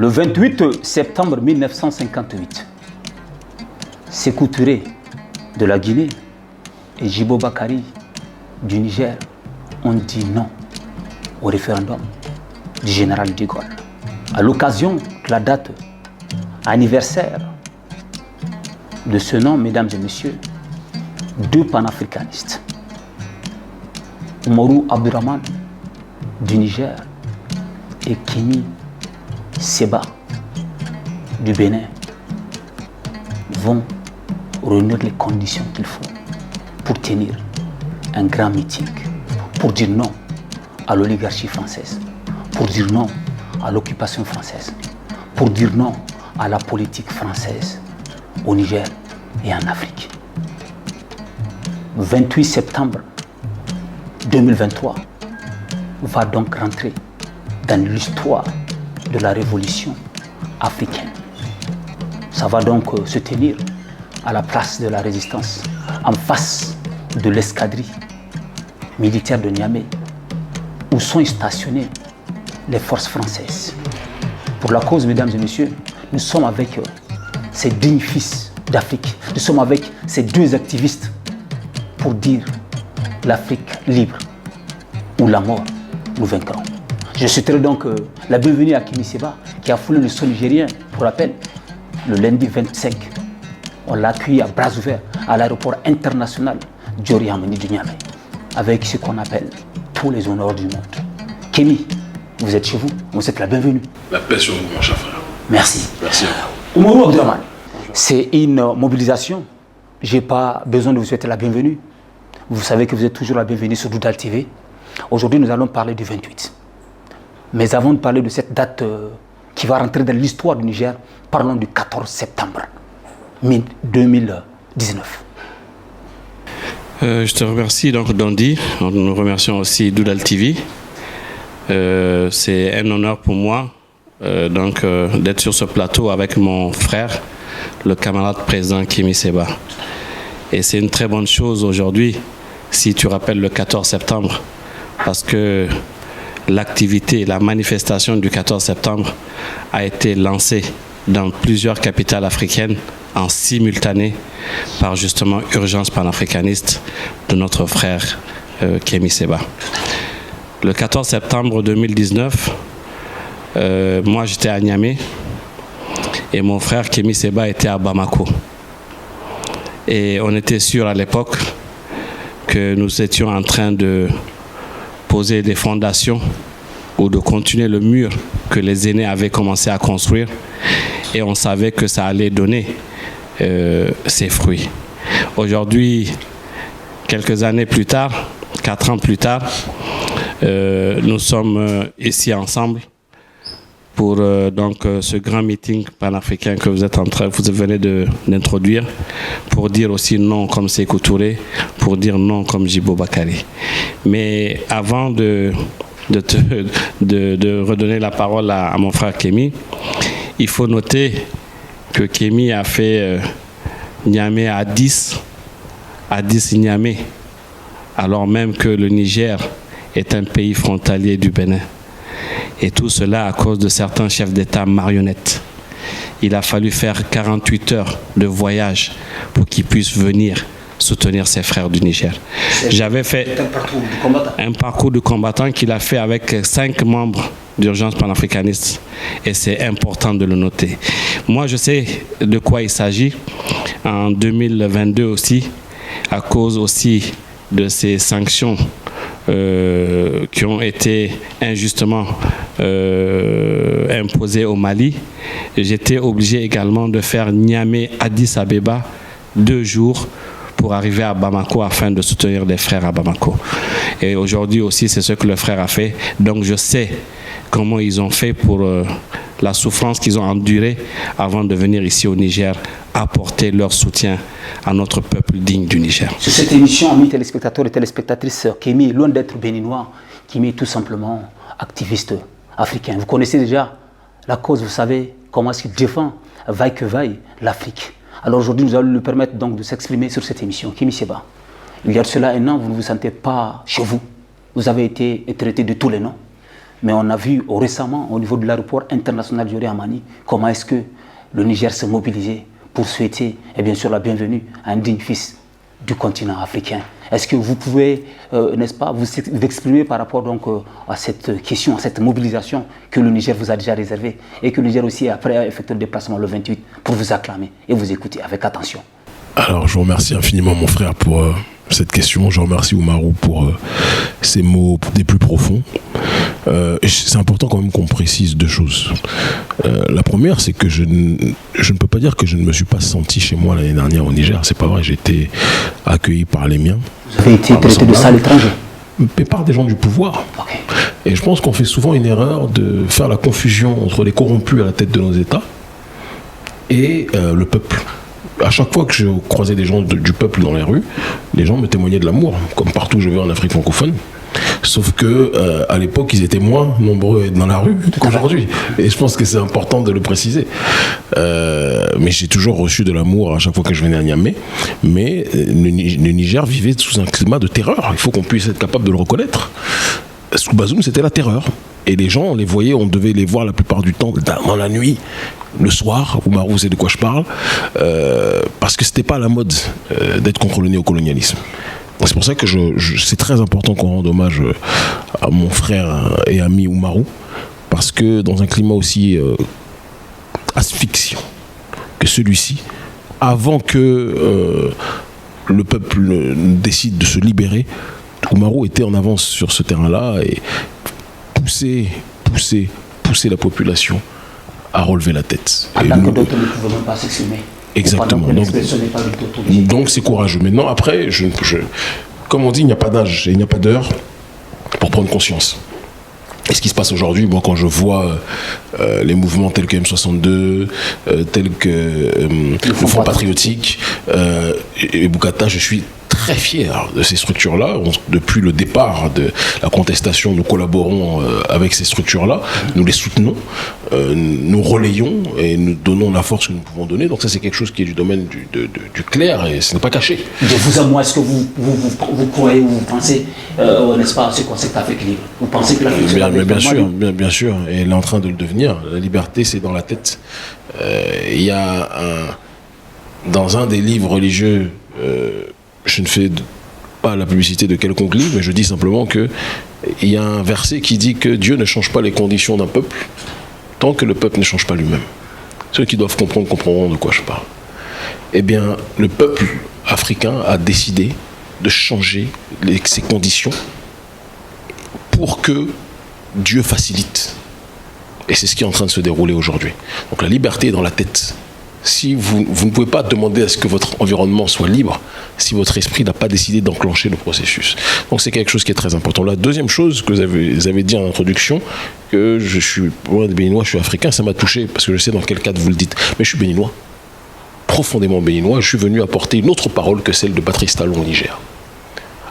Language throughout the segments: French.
Le 28 septembre 1958, Sékou Touré de la Guinée et Djibo Bakary du Niger ont dit non au référendum du général de Gaulle. À l'occasion de la date anniversaire de ce nom, mesdames et messieurs, deux panafricanistes, Umaru Abdurrahman du Niger et Kémy Séba du Bénin, vont réunir les conditions qu'il faut pour tenir un grand meeting, pour dire non à l'oligarchie française, pour dire non à l'occupation française, pour dire non à la politique française au Niger et en Afrique. Le 28 septembre 2023 va donc rentrer dans l'histoire de la révolution africaine. Ça va donc se tenir à la place de la résistance, en face de l'escadrille militaire de Niamey, où sont stationnées les forces françaises. Pour la cause, mesdames et messieurs, nous sommes avec ces dignes fils d'Afrique. Nous sommes avec ces deux activistes pour dire l'Afrique libre ou la mort, nous vaincrons. Je souhaiterais donc la bienvenue à Kémy Séba, qui a foulé le sol nigérien, pour rappel, le lundi 25. On l'a accueilli à bras ouverts à l'aéroport international Diori Hamani du Niamey, avec ce qu'on appelle tous les honneurs du monde. Kémy, vous êtes chez vous, vous êtes la bienvenue. La paix sur vous, mon cher frère. Merci. Merci. Umaru Abdurrahman, c'est une mobilisation. Je n'ai pas besoin de vous souhaiter la bienvenue. Vous savez que vous êtes toujours la bienvenue sur Doudal TV. Aujourd'hui, nous allons parler du 28. Mais avant de parler de cette date qui va rentrer dans l'histoire du Niger, parlons du 14 septembre 2019. Je te remercie donc Dondi. Nous remercions aussi Doudal TV. C'est un honneur pour moi d'être sur ce plateau avec mon frère, le camarade président Kémy Séba. Et c'est une très bonne chose aujourd'hui, si tu rappelles le 14 septembre, parce que l'activité, la manifestation du 14 septembre a été lancée dans plusieurs capitales africaines en simultané par justement Urgence panafricaniste de notre frère Kémy Séba. Le 14 septembre 2019, moi j'étais à Niamey et mon frère Kémy Séba était à Bamako. Et on était sûr à l'époque que nous étions en train de poser des fondations ou de continuer le mur que les aînés avaient commencé à construire, et on savait que ça allait donner ses fruits. Aujourd'hui, quelques années plus tard, 4 ans plus tard, nous sommes ici ensemble pour ce grand meeting panafricain que vous venez d'introduire, pour dire aussi non comme Sékou Touré, pour dire non comme Djibo Bakary. Mais avant de redonner la parole à mon frère Kémy, il faut noter que Kémy a fait Niamey à 10 Niamey, alors même que le Niger est un pays frontalier du Bénin. Et tout cela à cause de certains chefs d'État marionnettes. Il a fallu faire 48 heures de voyage pour qu'ils puissent venir soutenir ses frères du Niger. J'avais fait un parcours de combattant qu'il a fait avec 5 membres d'Urgence panafricaniste, et c'est important de le noter. Moi, je sais de quoi il s'agit. En 2022 aussi, à cause aussi de ces sanctions qui ont été injustement imposées au Mali, j'étais obligé également de faire Niamey-Addis Abeba 2 jours pour arriver à Bamako afin de soutenir les frères à Bamako. Et aujourd'hui aussi, c'est ce que le frère a fait. Donc je sais comment ils ont fait pour la souffrance qu'ils ont endurée avant de venir ici au Niger apporter leur soutien à notre peuple digne du Niger. Sur cette émission, amis téléspectateurs et téléspectatrices, Kémy, loin d'être béninois, Kémy est tout simplement activiste africain. Vous connaissez déjà la cause, vous savez comment est-ce qu'il défend, vaille que vaille, l'Afrique. Alors aujourd'hui, nous allons lui permettre donc de s'exprimer sur cette émission. Kémy Séba, il y a de cela 1 an, vous ne vous sentez pas chez vous. Vous avez été traité de tous les noms. Mais on a vu récemment au niveau de l'aéroport international Dioré Hamani comment est-ce que le Niger s'est mobilisé pour souhaiter et bien sûr la bienvenue à un digne fils du continent africain. Est-ce que vous pouvez, n'est-ce pas, vous exprimer par rapport donc à cette question, à cette mobilisation que le Niger vous a déjà réservée et que le Niger aussi après a effectué le déplacement le 28 pour vous acclamer et vous écouter avec attention? Alors je vous remercie infiniment mon frère pour cette question. Je remercie Oumarou pour ces mots des plus profonds. C'est important quand même qu'on précise deux choses. La première, c'est que je ne peux pas dire que je ne me suis pas senti chez moi l'année dernière au Niger. C'est pas vrai, j'ai été accueilli par les miens. Vous avez été traité de sale étranger? Mais par des gens du pouvoir. Okay. Et je pense qu'on fait souvent une erreur de faire la confusion entre les corrompus à la tête de nos États et le peuple. À chaque fois que je croisais des gens du peuple dans les rues, les gens me témoignaient de l'amour, comme partout où je vais en Afrique francophone. Sauf que à l'époque, ils étaient moins nombreux dans la rue qu'aujourd'hui. Et je pense que c'est important de le préciser. Mais j'ai toujours reçu de l'amour à chaque fois que je venais à Niamey. Mais le Niger vivait sous un climat de terreur. Il faut qu'on puisse être capable de le reconnaître. Sous Bazoum, c'était la terreur. Et les gens, on les voyait, on devait les voir la plupart du temps dans la nuit, le soir. Oumarou sait de quoi je parle. Parce que c'était pas à la mode d'être contre le néocolonialisme. C'est pour ça que c'est très important qu'on rende hommage à mon frère et ami Oumarou, parce que dans un climat aussi asphyxiant que celui-ci, avant que le peuple décide de se libérer, Oumarou était en avance sur ce terrain-là et pousser la population à relever la tête. Alors que d'autres ne pouvaient même pas s'exprimer. Exactement. Donc c'est courageux. Maintenant, après, comme on dit, il n'y a pas d'âge et il n'y a pas d'heure pour prendre conscience. Et ce qui se passe aujourd'hui, moi, quand je vois les mouvements tels que M62, tels que le Front Patriotique et Boukata, je suis très fier de ces structures-là. Depuis le départ de la contestation, nous collaborons avec ces structures-là, nous les soutenons, nous relayons et nous donnons la force que nous pouvons donner. Donc ça, c'est quelque chose qui est du domaine du clair et ce n'est pas caché. De vous à moi, est-ce que vous croyez ou vous pensez, n'est-ce pas, ce concept d'Afrique libre? Vous pensez que l'Afrique libre bien sûr, et elle est en train de le devenir. La liberté, c'est dans la tête. Il y a dans un des livres religieux, je ne fais pas la publicité de quelconque livre, mais je dis simplement qu'il y a un verset qui dit que Dieu ne change pas les conditions d'un peuple tant que le peuple ne change pas lui-même. Ceux qui doivent comprendre comprendront de quoi je parle. Eh bien, le peuple africain a décidé de changer ses conditions pour que Dieu facilite. Et c'est ce qui est en train de se dérouler aujourd'hui. Donc la liberté est dans la tête. Si vous ne pouvez pas demander à ce que votre environnement soit libre si votre esprit n'a pas décidé d'enclencher le processus. Donc c'est quelque chose qui est très important. La deuxième chose que vous avez dit en introduction, que je suis loin de béninois, je suis africain, ça m'a touché parce que je sais dans quel cadre vous le dites. Mais je suis béninois, profondément béninois. Je suis venu apporter une autre parole que celle de Patrice Talon au Niger.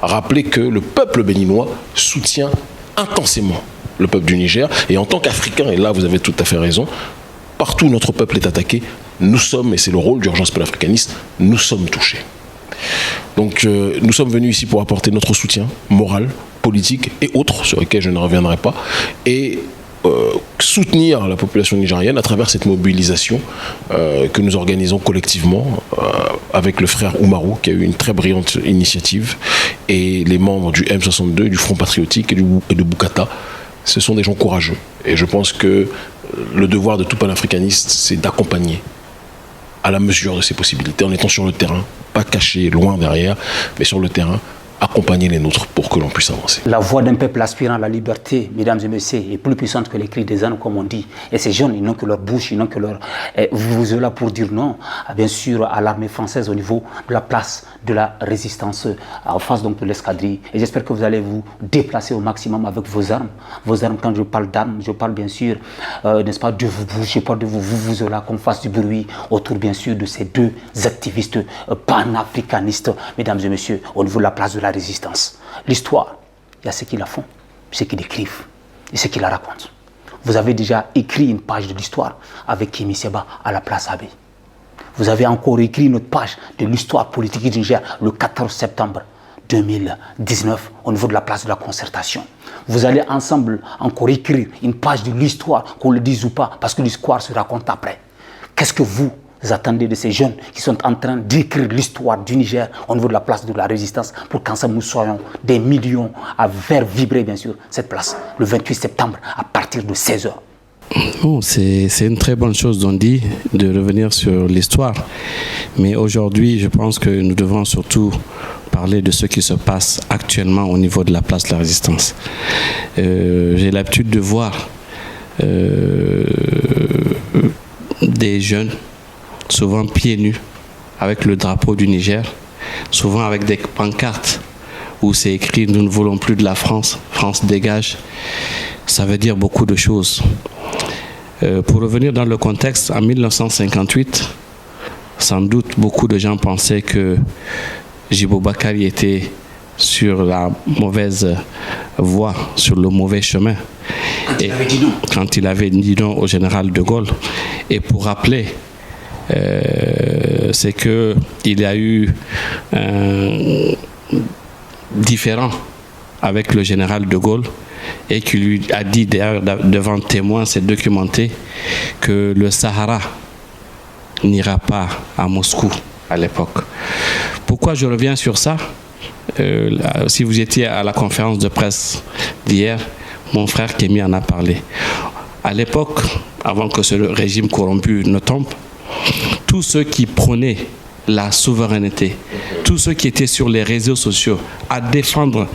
Rappeler que le peuple béninois soutient intensément le peuple du Niger. Et en tant qu'Africain, et là vous avez tout à fait raison, partout où notre peuple est attaqué, nous sommes, et c'est le rôle d'Urgence panafricaniste, nous sommes touchés. Donc nous sommes venus ici pour apporter notre soutien moral, politique et autres, sur lesquels je ne reviendrai pas, et soutenir la population nigérienne à travers cette mobilisation que nous organisons collectivement avec le frère Oumarou, qui a eu une très brillante initiative, et les membres du M62, du Front Patriotique et de Boukata. Ce sont des gens courageux. Et je pense que le devoir de tout panafricaniste, c'est d'accompagner à la mesure de ses possibilités, en étant sur le terrain, pas caché, loin derrière, mais sur le terrain, accompagner les nôtres pour que l'on puisse avancer. La voix d'un peuple aspirant à la liberté, mesdames et messieurs, est plus puissante que les cris des ânes, comme on dit. Et ces jeunes, ils n'ont que leur bouche, ils n'ont que leur... Vous êtes là pour dire non, bien sûr, à l'armée française au niveau de la place de la résistance, en face donc de l'escadrille. Et j'espère que vous allez vous déplacer au maximum avec vos armes. Vos armes, quand je parle d'armes, je parle bien sûr, n'est-ce pas, de vous, je parle de vous là, qu'on fasse du bruit autour, bien sûr, de ces deux activistes panafricanistes, mesdames et messieurs, au niveau de la place de la résistance. L'histoire, il y a ceux qui la font, ceux qui l'écrivent et ceux qui la racontent. Vous avez déjà écrit une page de l'histoire avec Kémi Séba à la place Abbé. Vous avez encore écrit une autre page de l'histoire politique du Niger le 14 septembre 2019 au niveau de la place de la Concertation. Vous allez ensemble encore écrire une page de l'histoire, qu'on le dise ou pas, parce que l'histoire se raconte après. Qu'est-ce que vous attendez de ces jeunes qui sont en train d'écrire l'histoire du Niger au niveau de la place de la Résistance pour qu'ensemble nous soyons des millions à faire vibrer bien sûr cette place le 28 septembre à partir de 16h? Bon, c'est une très bonne chose d'on dit, de revenir sur l'histoire. Mais aujourd'hui, je pense que nous devons surtout parler de ce qui se passe actuellement au niveau de la place de la Résistance. J'ai l'habitude de voir des jeunes, souvent pieds nus, avec le drapeau du Niger, souvent avec des pancartes où c'est écrit « Nous ne voulons plus de la France, France dégage ». Ça veut dire beaucoup de choses. Pour revenir dans le contexte, en 1958, sans doute beaucoup de gens pensaient que Djibo Bakary était sur la mauvaise voie, sur le mauvais chemin. Quand il avait dit non au général de Gaulle. Et pour rappeler, c'est qu'il y a eu un différend avec le général de Gaulle et qui lui a dit d'ailleurs devant témoins, c'est documenté, que le Sahara n'ira pas à Moscou à l'époque. Pourquoi je reviens sur ça? Si vous étiez à la conférence de presse d'hier, mon frère Kémy en a parlé. À l'époque, avant que ce régime corrompu ne tombe, tous ceux qui prônaient la souveraineté, tous ceux qui étaient sur les réseaux sociaux à défendre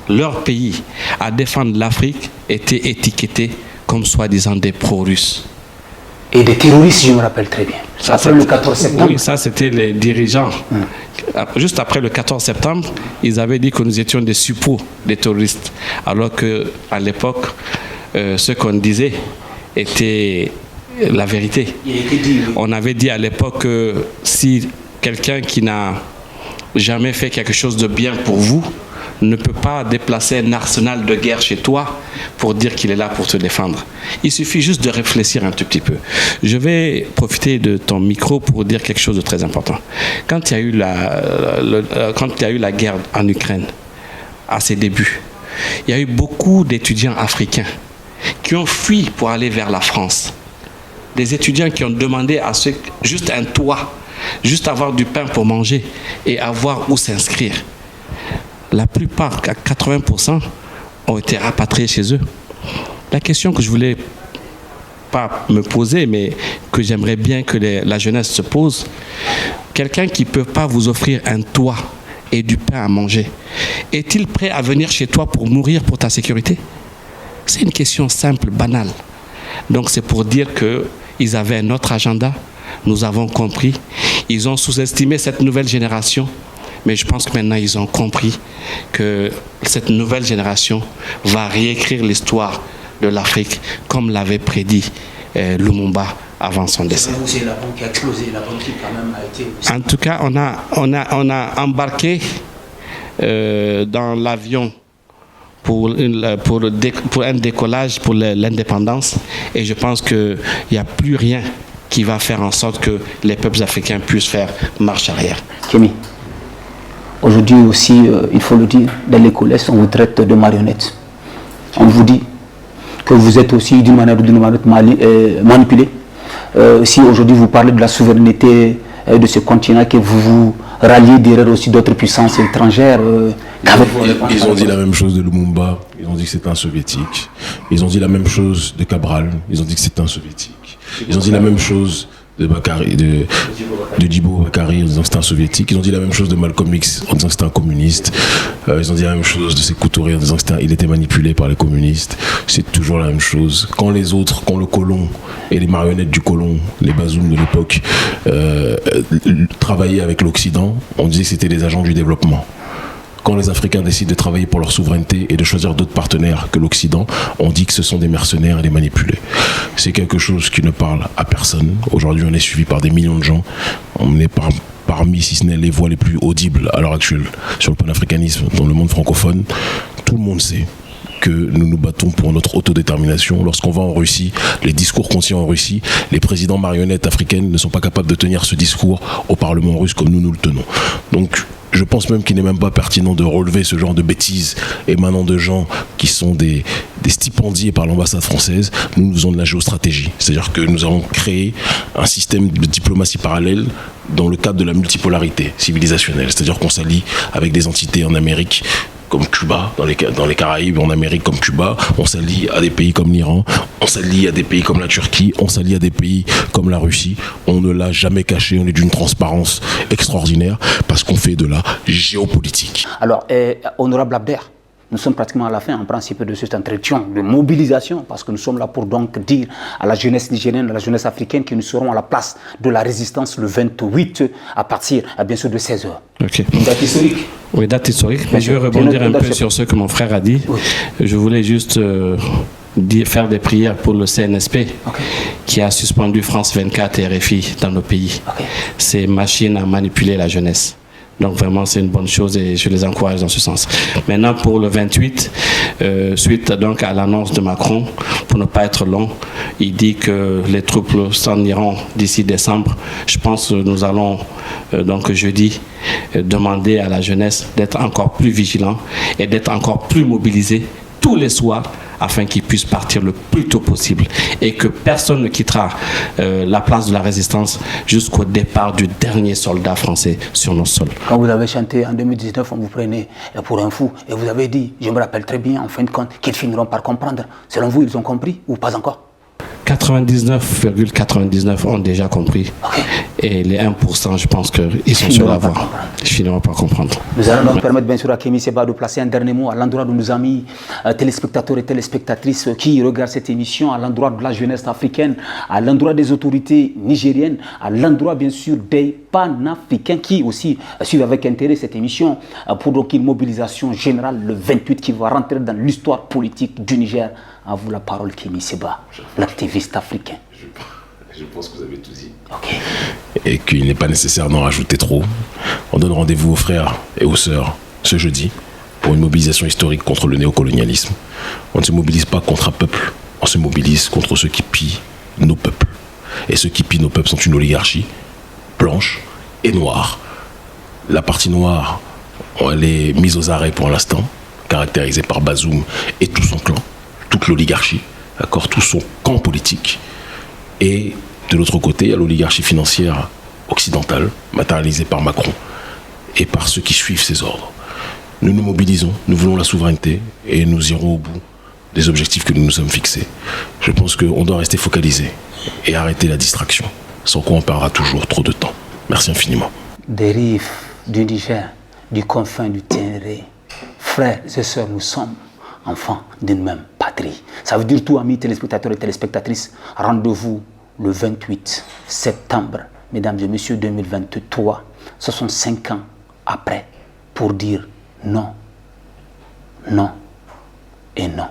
leur pays, à défendre l'Afrique, étaient étiquetés comme soi-disant des pro-russes. Et des terroristes, je me rappelle très bien. Après le 14 septembre. Oui, ça c'était les dirigeants. Juste après le 14 septembre, ils avaient dit que nous étions des suppôts des terroristes. Alors qu'à l'époque, ce qu'on disait était la vérité. On avait dit à l'époque que si quelqu'un qui n'a jamais fait quelque chose de bien pour vous ne peut pas déplacer un arsenal de guerre chez toi pour dire qu'il est là pour te défendre. Il suffit juste de réfléchir un tout petit peu. Je vais profiter de ton micro pour dire quelque chose de très important. Quand il y a eu la guerre en Ukraine, à ses débuts, il y a eu beaucoup d'étudiants africains qui ont fui pour aller vers la France. Des étudiants qui ont demandé à ceux juste un toit, juste avoir du pain pour manger et avoir où s'inscrire. La plupart, à 80%, ont été rapatriés chez eux. La question que je voulais pas me poser, mais que j'aimerais bien que la jeunesse se pose, quelqu'un qui ne peut pas vous offrir un toit et du pain à manger, est-il prêt à venir chez toi pour mourir pour ta sécurité? C'est une question simple, banale. Donc c'est pour dire qu'ils avaient un autre agenda, nous avons compris. Ils ont sous-estimé cette nouvelle génération. Mais je pense que maintenant, ils ont compris que cette nouvelle génération va réécrire l'histoire de l'Afrique comme l'avait prédit Lumumba avant son décès. C'est la bombe qui a explosé, la bombe qui quand même a été... En tout cas, on a embarqué dans l'avion pour un décollage pour l'indépendance. Et je pense qu'il n'y a plus rien qui va faire en sorte que les peuples africains puissent faire marche arrière. Kémy, aujourd'hui aussi, il faut le dire, dans les collèges, on vous traite de marionnettes. On vous dit que vous êtes aussi d'une manière ou d'une autre manipulé. Si aujourd'hui vous parlez de la souveraineté de ce continent, que vous vous ralliez derrière aussi d'autres puissances étrangères. Ils ont dit la même chose de Lumumba, ils ont dit que c'était un soviétique. Ils ont dit la même chose de Cabral, ils ont dit que c'était un soviétique. Ils ont dit la même chose de Djibo Bakary en disant que c'était un soviétique. Ils ont dit la même chose de Malcolm X en disant que c'était un communiste. Ils ont dit la même chose de Sékou Touré en disant qu'il était manipulé par les communistes. C'est toujours la même chose. Quand les autres, quand le colon et les marionnettes du colon, les bazooms de l'époque, travaillaient avec l'Occident, on disait que c'était des agents du développement. Quand les Africains décident de travailler pour leur souveraineté et de choisir d'autres partenaires que l'Occident, on dit que ce sont des mercenaires et des manipulés. C'est quelque chose qui ne parle à personne. Aujourd'hui, on est suivi par des millions de gens. On est parmi, si ce n'est les voix les plus audibles à l'heure actuelle sur le panafricanisme dans le monde francophone. Tout le monde sait que nous nous battons pour notre autodétermination. Lorsqu'on va en Russie, les discours qu'on tient en Russie, les présidents marionnettes africaines ne sont pas capables de tenir ce discours au Parlement russe comme nous le tenons. Donc, Je pense même qu'il n'est même pas pertinent de relever ce genre de bêtises émanant de gens qui sont des stipendiés par l'ambassade française. Nous faisons de la géostratégie. C'est-à-dire que nous avons créé un système de diplomatie parallèle dans le cadre de la multipolarité civilisationnelle. C'est-à-dire qu'on s'allie avec des entités en Amérique comme Cuba, dans les Caraïbes, en Amérique comme Cuba, on s'allie à des pays comme l'Iran, on s'allie à des pays comme la Turquie, on s'allie à des pays comme la Russie. On ne l'a jamais caché, on est d'une transparence extraordinaire parce qu'on fait de la géopolitique. Alors, honorable Abder, nous sommes pratiquement à la fin, en principe, de cet entretien de mobilisation, parce que nous sommes là pour donc dire à la jeunesse nigérienne, à la jeunesse africaine, que nous serons à la place de la résistance le 28 à partir, bien sûr, de 16h. Ok. Une date historique. Oui, date historique. Mais je vais rebondir un peu sur ce que mon frère a dit. Oui. Je voulais juste faire des prières pour le CNSP, qui a suspendu France 24 et RFI dans nos pays. Ces machines à manipuler la jeunesse. Donc vraiment, c'est une bonne chose et je les encourage dans ce sens. Maintenant, pour le 28, suite donc à l'annonce de Macron, pour ne pas être long, il dit que les troupes s'en iront d'ici décembre. Je pense que nous allons donc jeudi demander à la jeunesse d'être encore plus vigilants et d'être encore plus mobilisés tous les soirs afin qu'ils puissent partir le plus tôt possible et que personne ne quittera la place de la résistance jusqu'au départ du dernier soldat français sur nos sols. Quand vous avez chanté en 2019, on vous prenait pour un fou et vous avez dit, je me rappelle très bien en fin de compte, qu'ils finiront par comprendre. Selon vous, ils ont compris ou pas encore? 99,99 ont déjà compris. Et les 1%, je pense qu'ils sont sur la voie. Ils finiront par comprendre. Nous allons donc permettre bien sûr à Kémi Séba de placer un dernier mot à l'endroit de nos amis téléspectateurs et téléspectatrices qui regardent cette émission, à l'endroit de la jeunesse africaine, à l'endroit des autorités nigériennes, à l'endroit bien sûr des panafricains qui aussi suivent avec intérêt cette émission pour donc une mobilisation générale le 28 qui va rentrer dans l'histoire politique du Niger. À vous la parole, Kémi Séba, l'activiste africain. Je pense que vous avez tout dit. Et qu'il n'est pas nécessaire d'en rajouter trop. On donne rendez-vous aux frères et aux sœurs ce jeudi pour une mobilisation historique contre le néocolonialisme. On ne se mobilise pas contre un peuple, on se mobilise contre ceux qui pillent nos peuples. Et ceux qui pillent nos peuples sont une oligarchie blanche et noire. La partie noire, elle est mise aux arrêts pour l'instant, caractérisée par Bazoum et tout son clan. Toute l'oligarchie, d'accord, tout son camp politique. Et de l'autre côté, il y a l'oligarchie financière occidentale, matérialisée par Macron et par ceux qui suivent ses ordres. Nous nous mobilisons, nous voulons la souveraineté et nous irons au bout des objectifs que nous nous sommes fixés. Je pense qu'on doit rester focalisé et arrêter la distraction, sans quoi on perdra toujours trop de temps. Merci infiniment. Des rives du Niger, du confin du Ténéré, frères et sœurs, nous sommes enfants d'une même patrie. Ça veut dire tout, amis téléspectateurs et téléspectatrices. Rendez-vous le 28 septembre, mesdames et messieurs, 2023, 65 ans après, pour dire non, non et non.